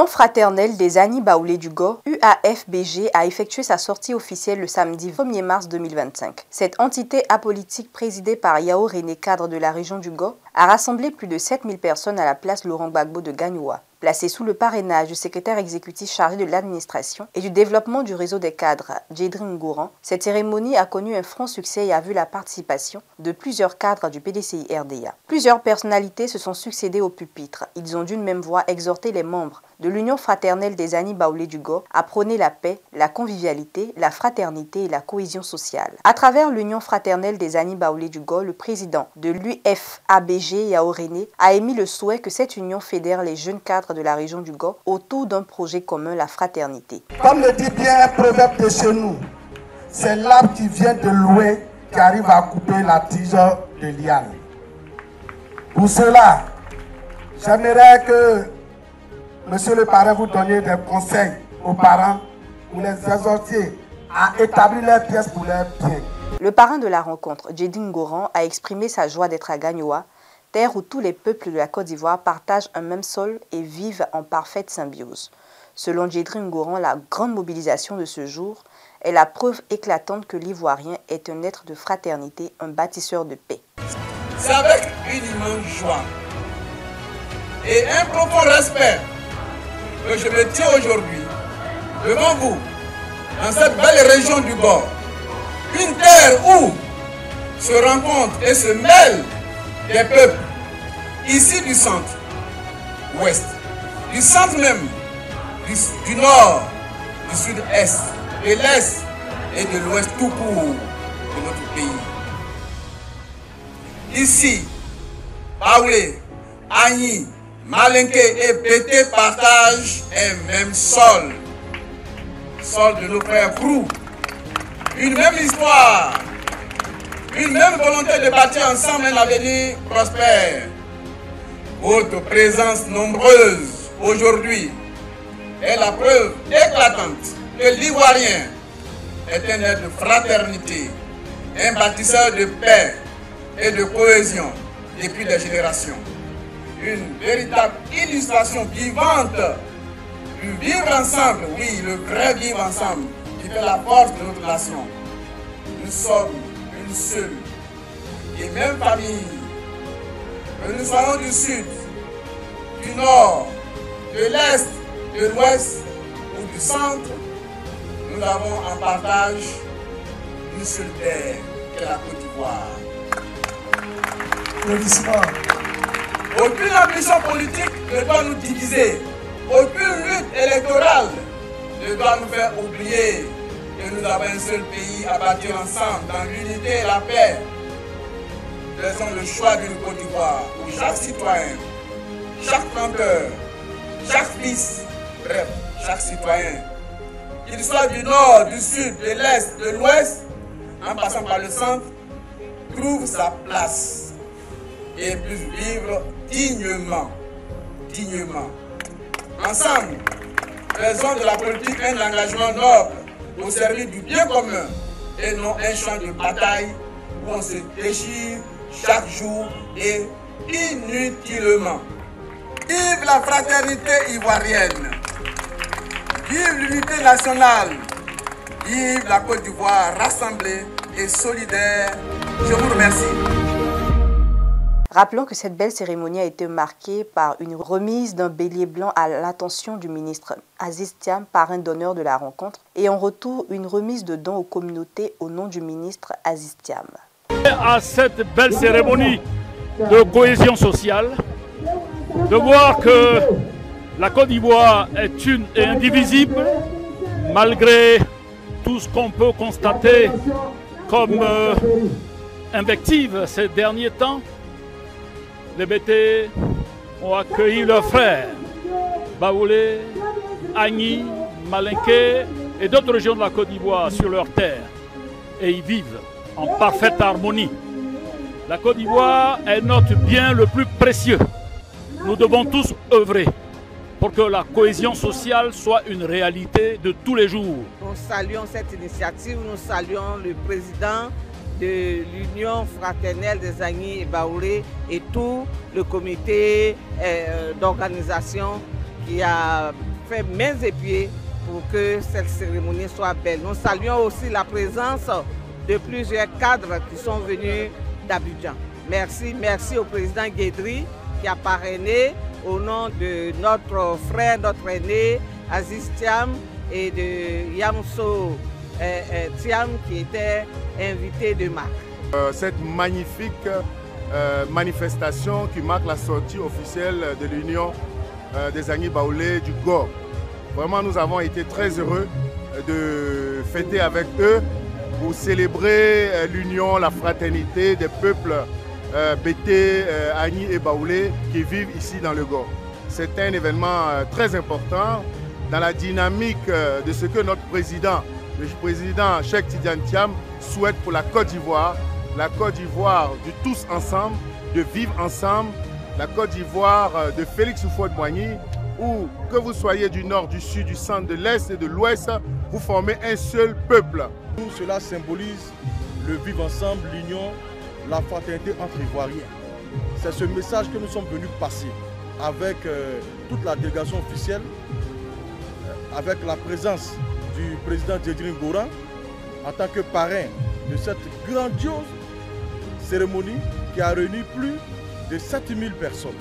L'Union fraternelle des Agni Baoulé du Go, UAFBG, a effectué sa sortie officielle le samedi 1er mars 2025. Cette entité apolitique présidée par Yao René, cadre de la région du Go, a rassemblé plus de 7000 personnes à la place Laurent Gbagbo de Gagnoua. Placé sous le parrainage du secrétaire exécutif chargé de l'administration et du développement du réseau des cadres, Djedri Ngouran, cette cérémonie a connu un franc succès et a vu la participation de plusieurs cadres du PDCI RDA. Plusieurs personnalités se sont succédées au pupitre. Ils ont d'une même voix exhorté les membres de l'Union fraternelle des Agni Baoulé du Go à prôner la paix, la convivialité, la fraternité et la cohésion sociale. À travers l'Union fraternelle des Agni Baoulé du Go, le président de l'UFABG, Yao René, a émis le souhait que cette union fédère les jeunes cadres de la région du Go autour d'un projet commun, la fraternité. Comme le dit bien un proverbe de chez nous, c'est l'arbre qui vient de loin qui arrive à couper la tige de liane. Pour cela, j'aimerais que Monsieur le parrain vous donniez des conseils aux parents ou les exhortiez à établir leurs pièces pour leurs biens. Le parrain de la rencontre, Djedri Ngouran, a exprimé sa joie d'être à Gagnoua, terre où tous les peuples de la Côte d'Ivoire partagent un même sol et vivent en parfaite symbiose. Selon Djedri Ngouran, la grande mobilisation de ce jour est la preuve éclatante que l'Ivoirien est un être de fraternité, un bâtisseur de paix. C'est avec une immense joie et un profond respect que je me tiens aujourd'hui devant vous, dans cette belle région du Bord, une terre où se rencontrent et se mêlent des peuples ici du centre, ouest, du centre même, du nord, du sud-est, de l'est et de l'ouest tout court de notre pays. Ici, Baoulé, Agni, Malinké et Bété partagent un même sol, sol de nos frères Krou, une même histoire, une même volonté de bâtir ensemble un avenir prospère. Votre présence nombreuse aujourd'hui est la preuve éclatante que l'Ivoirien est un être de fraternité, un bâtisseur de paix et de cohésion depuis des générations. Une véritable illustration vivante du vivre ensemble, oui, le vrai vivre ensemble, qui fait la force de notre nation. Nous sommes une seule et même famille. Que nous soyons du sud, du nord, de l'est, de l'ouest ou du centre, nous avons en partage une seule terre, qui est la Côte d'Ivoire. Aucune ambition politique ne doit nous diviser. Aucune lutte électorale ne doit nous faire oublier que nous avons un seul pays à bâtir ensemble dans l'unité et la paix. Faisons le choix d'une Côte d'Ivoire où chaque citoyen, chaque planteur, chaque fils, bref, chaque citoyen, qu'il soit du nord, du sud, de l'est, de l'ouest, en passant par le centre, trouve sa place et puisse vivre dignement. Ensemble, faisons de la politique un engagement noble au service du bien commun et non un champ de bataille où on se déchire chaque jour et inutilement. Vive la fraternité ivoirienne, vive l'unité nationale, vive la Côte d'Ivoire rassemblée et solidaire. Je vous remercie. Rappelons que cette belle cérémonie a été marquée par une remise d'un bélier blanc à l'attention du ministre Aziz Thiam, parrain d'honneur de la rencontre, et en retour une remise de dons aux communautés au nom du ministre Aziz Thiam. À cette belle cérémonie de cohésion sociale, de voir que la Côte d'Ivoire est une et indivisible, malgré tout ce qu'on peut constater comme invective ces derniers temps. Les Bété ont accueilli leurs frères, Baoulé, Agni, Malinké et d'autres régions de la Côte d'Ivoire sur leur terre. Et ils vivent en parfaite harmonie. La Côte d'Ivoire est notre bien le plus précieux. Nous devons tous œuvrer pour que la cohésion sociale soit une réalité de tous les jours. Nous saluons cette initiative, nous saluons le président de l'Union fraternelle des Agni Baoulé et tout le comité d'organisation qui a fait mains et pieds pour que cette cérémonie soit belle. Nous saluons aussi la présence de plusieurs cadres qui sont venus d'Abidjan. Merci au président Guédri qui a parrainé au nom de notre frère, notre aîné Aziz Thiam et de Yamso Thiam qui était invité de marque. Cette magnifique manifestation qui marque la sortie officielle de l'Union des Agni Baoulé du GOR. Vraiment, nous avons été très heureux de fêter avec eux pour célébrer l'union, la fraternité des peuples Bété, Agni et Baoulé qui vivent ici dans le GOR. C'est un événement très important dans la dynamique de ce que notre président, le président Cheikh Tidiane Thiam, souhaite pour la Côte d'Ivoire du tous ensemble, de vivre ensemble, la Côte d'Ivoire de Félix Houphouët-Boigny, où que vous soyez du nord, du sud, du centre, de l'est et de l'ouest, vous formez un seul peuple. Cela symbolise le vivre ensemble, l'union, la fraternité entre Ivoiriens. C'est ce message que nous sommes venus passer avec toute la délégation officielle, avec la présence du président Djedri Ngora en tant que parrain de cette grandiose cérémonie qui a réuni plus de 7000 personnes.